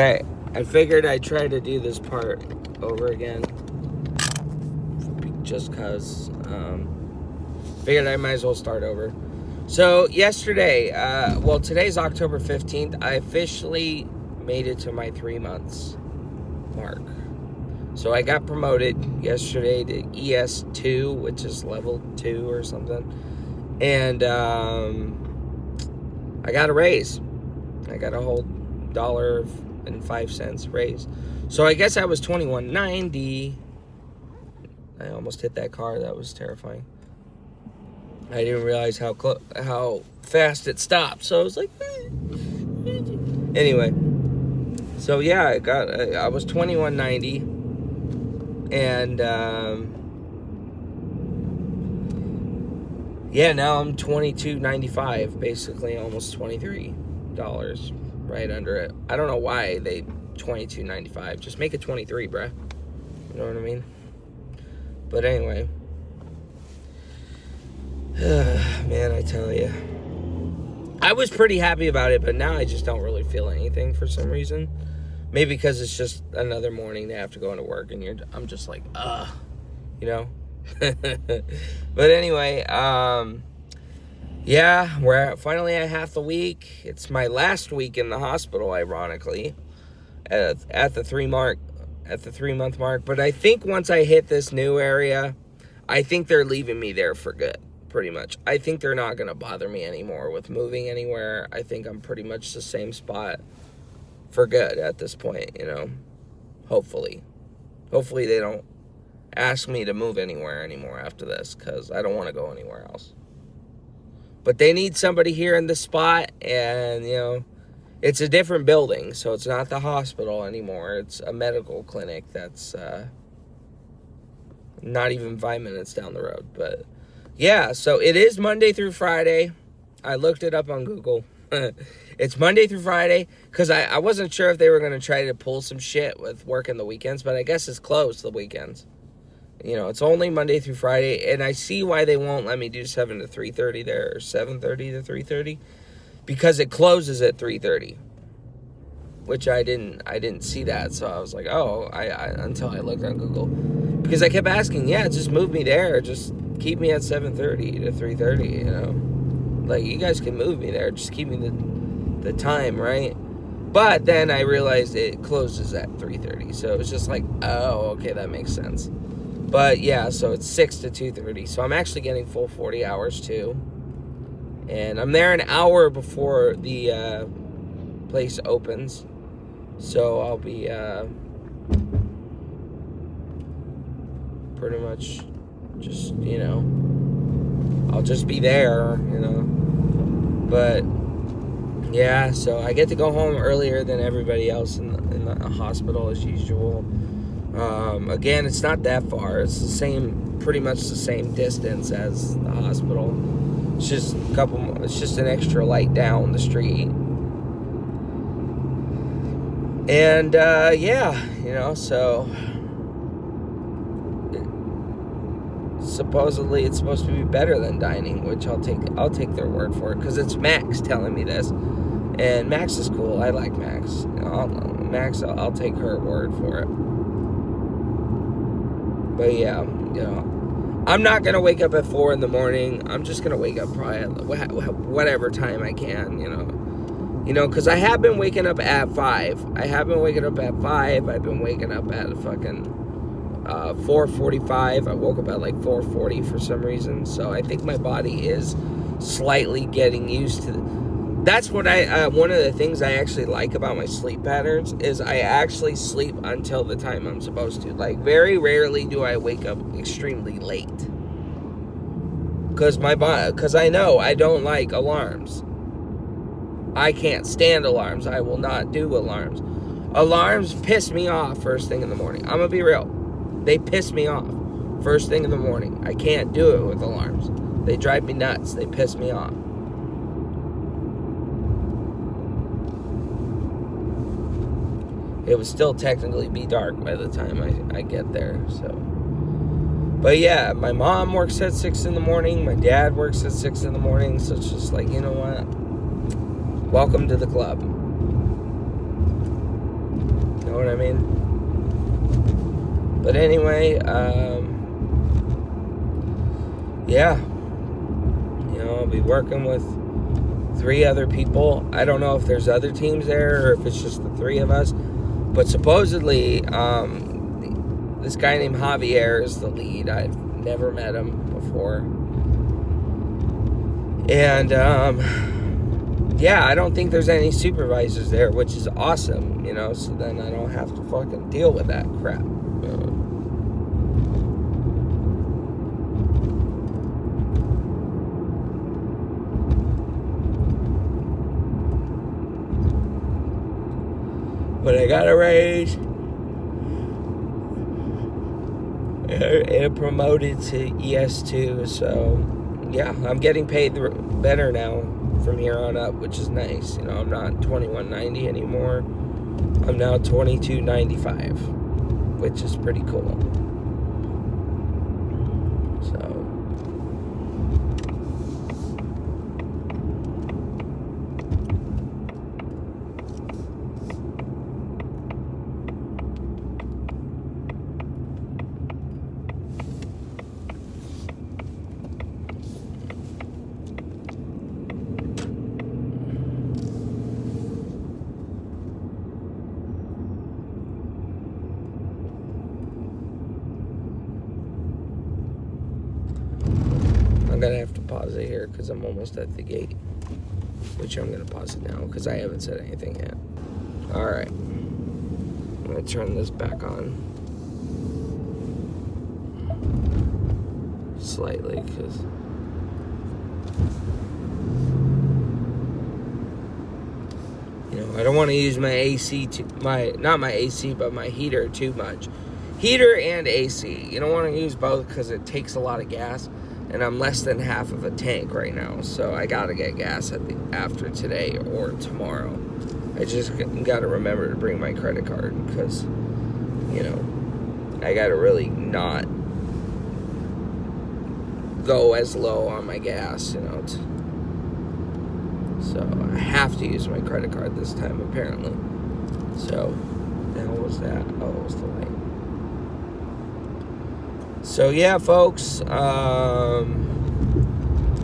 I figured I'd try to do this part over again. Just because. Figured I might as well start over. So, yesterday, today's October 15th. I officially made it to my 3 months mark. So, I got promoted yesterday to ES2, which is level 2 or something. And I got a raise. I got a whole $1.05 raise. So I guess I was $21.90. I almost hit that car. That was terrifying. I didn't realize how fast it stopped. So I was like, anyway. So yeah, I was $21.90, and now I'm $22.95, basically almost $23, right under it. I don't know why they $22.95. Just make it 23, bruh. You know what I mean? But anyway, man, I tell you, I was pretty happy about it, but now I just don't really feel anything for some reason. Maybe because it's just another morning to have to go into work, and I'm just like, you know. But anyway, we're finally at half the week. It's my last week in the hospital, ironically, at the 3 month mark. But I think once I hit this new area, I think they're leaving me there for good, pretty much. I think they're not going to bother me anymore with moving anywhere. I think I'm pretty much the same spot for good at this point, you know. Hopefully they don't ask me to move anywhere anymore after this, because I don't want to go anywhere else. But they need somebody here in the spot, and, you know, it's a different building, so it's not the hospital anymore. It's a medical clinic that's not even 5 minutes down the road. But, yeah, so it is Monday through Friday. I looked it up on Google. It's Monday through Friday, because I wasn't sure if they were going to try to pull some shit with working the weekends, but I guess it's closed the weekends. You know, it's only Monday through Friday, and I see why they won't let me do 7 to 3:30 there, or 7:30 to 3:30, because it closes at 3:30, which I didn't see that, so I was like, until I looked on Google, because I kept asking, just move me there, just keep me at 7:30 to 3:30, you know, like, you guys can move me there, just keep me the time, right? But then I realized it closes at 3:30, so it was just like, okay, that makes sense. But yeah, so it's 6 to 2:30. So I'm actually getting full 40 hours too. And I'm there an hour before the place opens. So I'll be pretty much just, you know, I'll just be there, you know. But yeah, so I get to go home earlier than everybody else in the hospital as usual. Again, it's not that far. It's pretty much the same distance as the hospital. It's just it's just an extra light down the street. And, you know, so supposedly it's supposed to be better than dining, which I'll take their word for it, because it's Max telling me this. And Max is cool. I like Max. You know, I'll take her word for it. But yeah, you know, I'm not going to wake up at 4 in the morning. I'm just going to wake up probably at whatever time I can, you know. You know, because I have been waking up at 5. I've been waking up at fucking 4:45. I woke up at like 4:40 for some reason. So I think my body is slightly getting used to That's what one of the things I actually like about my sleep patterns is I actually sleep until the time I'm supposed to. Like, very rarely do I wake up extremely late. Because I know I don't like alarms. I can't stand alarms. I will not do alarms. Alarms piss me off first thing in the morning. I'm going to be real. They piss me off first thing in the morning. I can't do it with alarms. They drive me nuts. They piss me off. It would still technically be dark by the time I get there, so. But yeah, my mom works at 6 in the morning. My dad works at 6 in the morning. So it's just like, you know what? Welcome to the club. what I mean? But anyway, yeah. I'll be working with 3 other people. I don't know if there's other teams there or if it's just the 3 of us. But supposedly, this guy named Javier is the lead. I've never met him before. And, yeah, I don't think there's any supervisors there, which is awesome, so then I don't have to fucking deal with that crap. But I got a raise and promoted to ES2, so yeah, I'm getting paid better now from here on up, which is nice. I'm not $21.90 anymore. I'm now $22.95, which is pretty cool. So I'm gonna have to pause it here because I'm almost at the gate, which I'm gonna pause it now because I haven't said anything yet. All right, I'm gonna turn this back on slightly because I don't want to use my AC not my AC, but my heater too much. Heater and AC. You don't want to use both because it takes a lot of gas. And I'm less than half of a tank right now, so I gotta get gas after today or tomorrow. I just gotta remember to bring my credit card because, I gotta really not go as low on my gas, so I have to use my credit card this time, apparently. So, the hell was that? Oh, it was the light. So yeah, folks,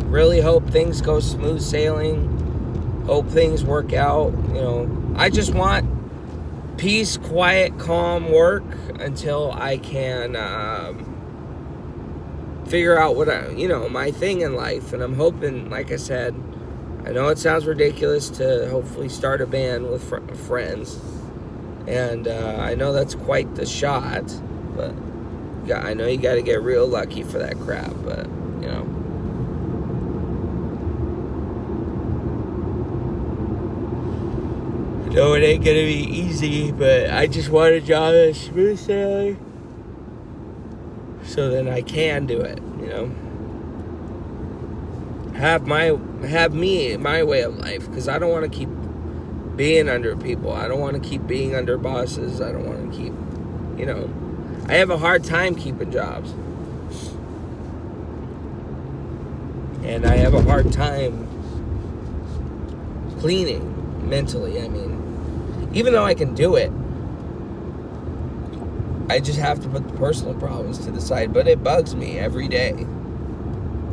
really hope things go smooth sailing. Hope things work out. I just want peace, quiet, calm work until I can figure out what my thing in life. And I'm hoping, like I said, I know it sounds ridiculous to hopefully start a band with friends, and I know that's quite the shot, but I know you got to get real lucky for that crap, but, I know it ain't going to be easy, but I just want a job that's smooth sailing so then I can do it, Have my way of life, because I don't want to keep being under people. I don't want to keep being under bosses. I don't want to keep, I have a hard time keeping jobs. And I have a hard time cleaning mentally. I mean, even though I can do it, I just have to put the personal problems to the side. But it bugs me every day.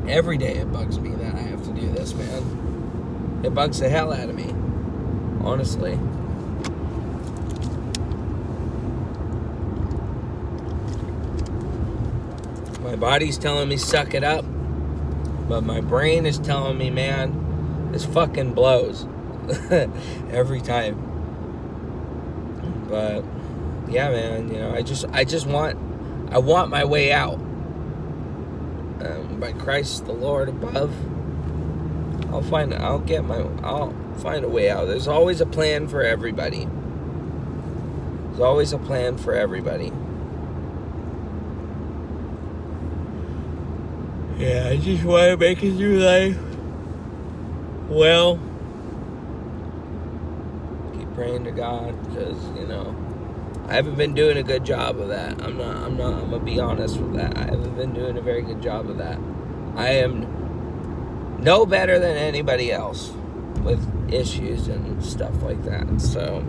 Every day it bugs me that I have to do this, man. It bugs the hell out of me, honestly. My body's telling me suck it up, but my brain is telling me, man, this fucking blows every time. But yeah, man, I want my way out. By Christ, the Lord above, I'll find a way out. There's always a plan for everybody. There's always a plan for everybody. Yeah, I just want to make it through life well. Keep praying to God, because, I haven't been doing a good job of that. I'm gonna be honest with that. I haven't been doing a very good job of that. I am no better than anybody else with issues and stuff like that. So,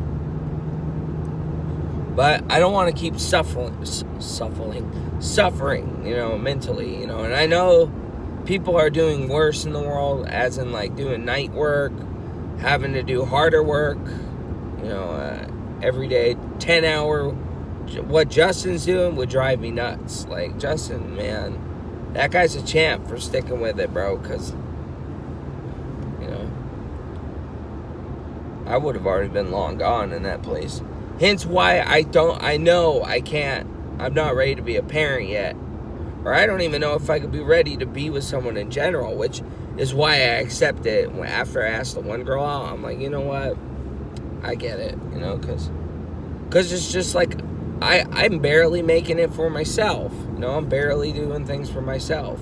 But I don't want to keep suffering, mentally, And I know people are doing worse in the world, as in like doing night work, having to do harder work, every day, 10-hour. What Justin's doing would drive me nuts. Like, Justin, man, that guy's a champ for sticking with it, bro, because, I would have already been long gone in that place. Hence why I'm not ready to be a parent yet. Or I don't even know if I could be ready to be with someone in general, which is why I accepted it. After I asked the one girl out, I'm like, you know what? I get it, because it's just like, I'm barely making it for myself. I'm barely doing things for myself.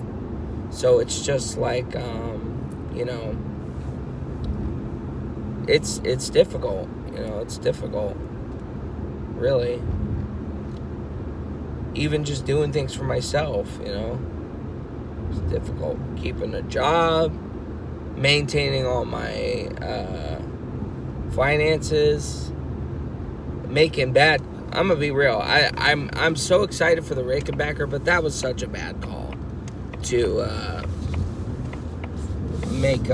So it's just like, it's difficult. It's difficult. Really. Even just doing things for myself, it's difficult. Keeping a job, maintaining all my finances, making bad. I'm gonna be real. I'm so excited for the Rickenbacker, but that was such a bad call to make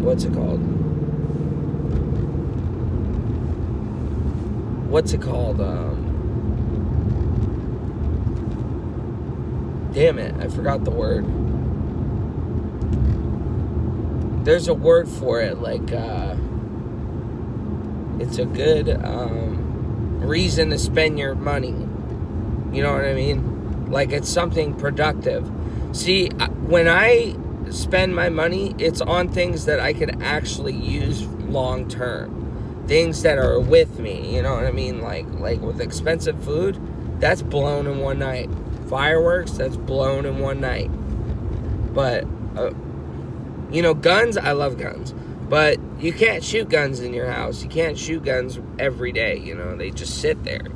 what's it called? Damn it, I forgot the word. There's a word for it, like, it's a good reason to spend your money. You know what I mean? Like, it's something productive. See, when I spend my money, it's on things that I can actually use long term. Things that are with me, you know what I mean? Like with expensive food, that's blown in one night. Fireworks, that's blown in one night. But, guns, I love guns. But you can't shoot guns in your house. You can't shoot guns every day, They just sit there.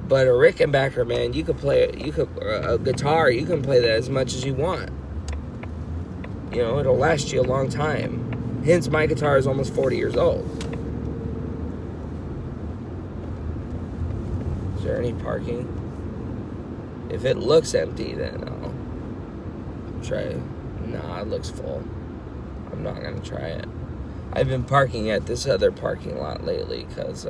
But a Rickenbacker, man, you could play a guitar, you can play that as much as you want. It'll last you a long time. Hence, my guitar is almost 40 years old. Is there any parking? If it looks empty, then I'll try. Nah, it looks full. I'm not going to try it. I've been parking at this other parking lot lately because,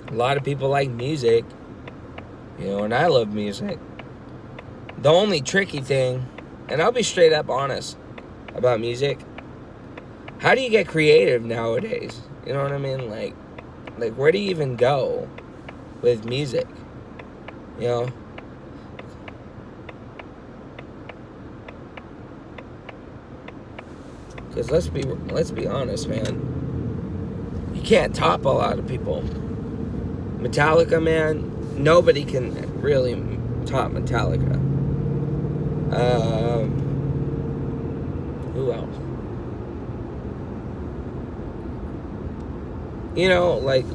a lot of people like music, and I love music. The only tricky thing, and I'll be straight up honest about music, how do you get creative nowadays? You know what I mean? Like where do you even go with music? Because let's be honest, man. You can't top a lot of people. Metallica, man, nobody can really top Metallica. Who else? Like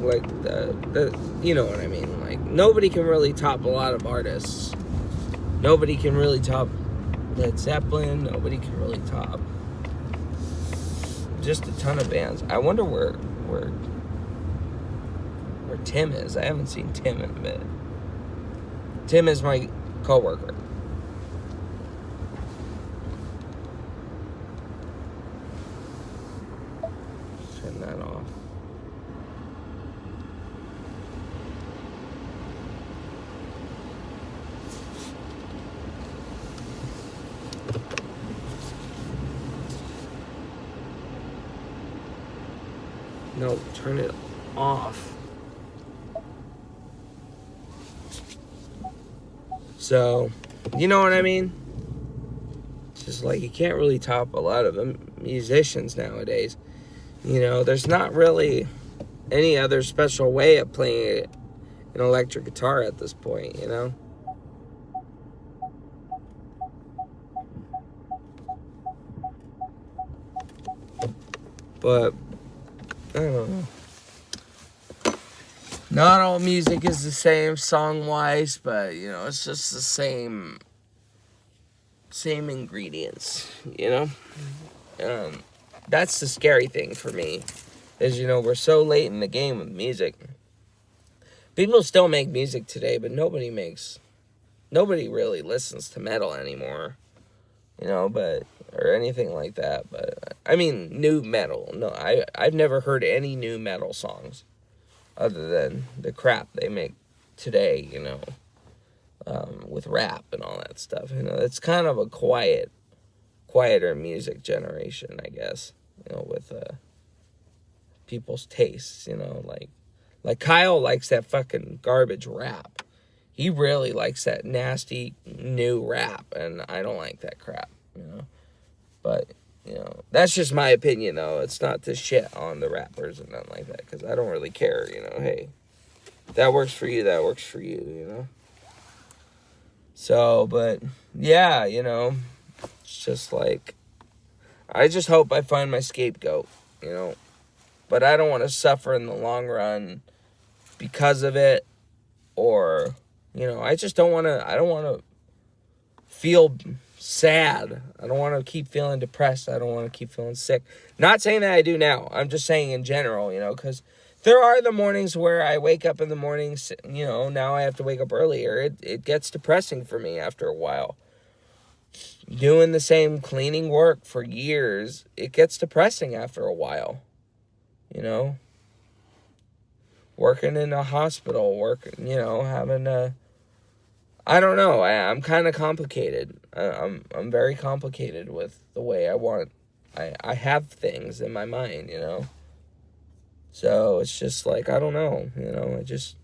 the you know what I mean. Like, nobody can really top a lot of artists. Nobody can really top Led Zeppelin. Nobody can really top just a ton of bands. I wonder where Tim is. I haven't seen Tim in a bit. Tim is my coworker. Turn that off. No, turn it off. So, you know what I mean? It's just like, you can't really top a lot of the musicians nowadays. There's not really any other special way of playing an electric guitar at this point, you know? But I don't know. Not all music is the same song-wise, but, you know, it's just the same ingredients, you know? That's the scary thing for me, is, you know, we're so late in the game with music. People still make music today, but nobody really listens to metal anymore, you know, or anything like that. But I mean, new metal. No, I've never heard any new metal songs other than the crap they make today, you know, with rap and all that stuff. You know, it's kind of a quieter music generation, I guess, you know, with people's tastes, you know, like Kyle likes that fucking garbage rap. He really likes that nasty new rap, and I don't like that crap, you know. But, you know, that's just my opinion, though. It's not to shit on the rappers and nothing like that, because I don't really care, you know. Hey, if that works for you, that works for you, you know. So, but, yeah, you know, it's just like, I just hope I find my scapegoat, you know. But I don't want to suffer in the long run because of it, or, you know, I don't want to feel sad. I don't want to keep feeling depressed. I don't want to keep feeling sick. Not saying that I do now. I'm just saying in general, you know, because there are the mornings where I wake up in the mornings, you know, now I have to wake up earlier. It gets depressing for me after a while. Doing the same cleaning work for years, it gets depressing after a while, you know. Working in a hospital, you know, having a, I don't know, I'm kind of complicated. I'm very complicated with the way I have things in my mind, you know. So it's just like, I don't know, you know, I just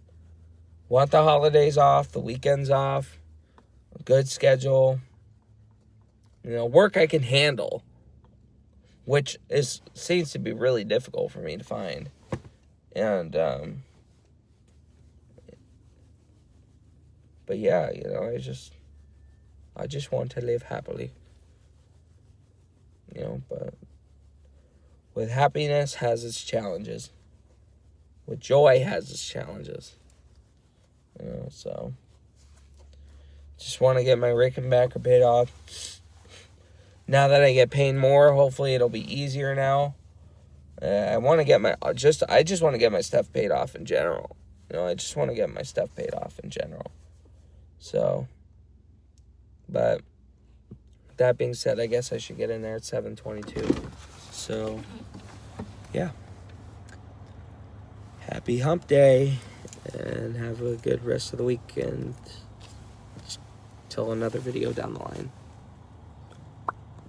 want the holidays off, the weekends off, a good schedule, you know, work I can handle, which seems to be really difficult for me to find. And, but yeah, you know, I just want to live happily, you know, but with happiness has its challenges, with joy has its challenges, you know, so just want to get my Rickenbacker paid off. Now that I get paid more, hopefully it'll be easier now. I want to get I just want to get my stuff paid off in general. You know, I just want to get my stuff paid off in general. So, but that being said, I guess I should get in there at 7:22. So, yeah. Happy hump day, and have a good rest of the week, and till another video down the line.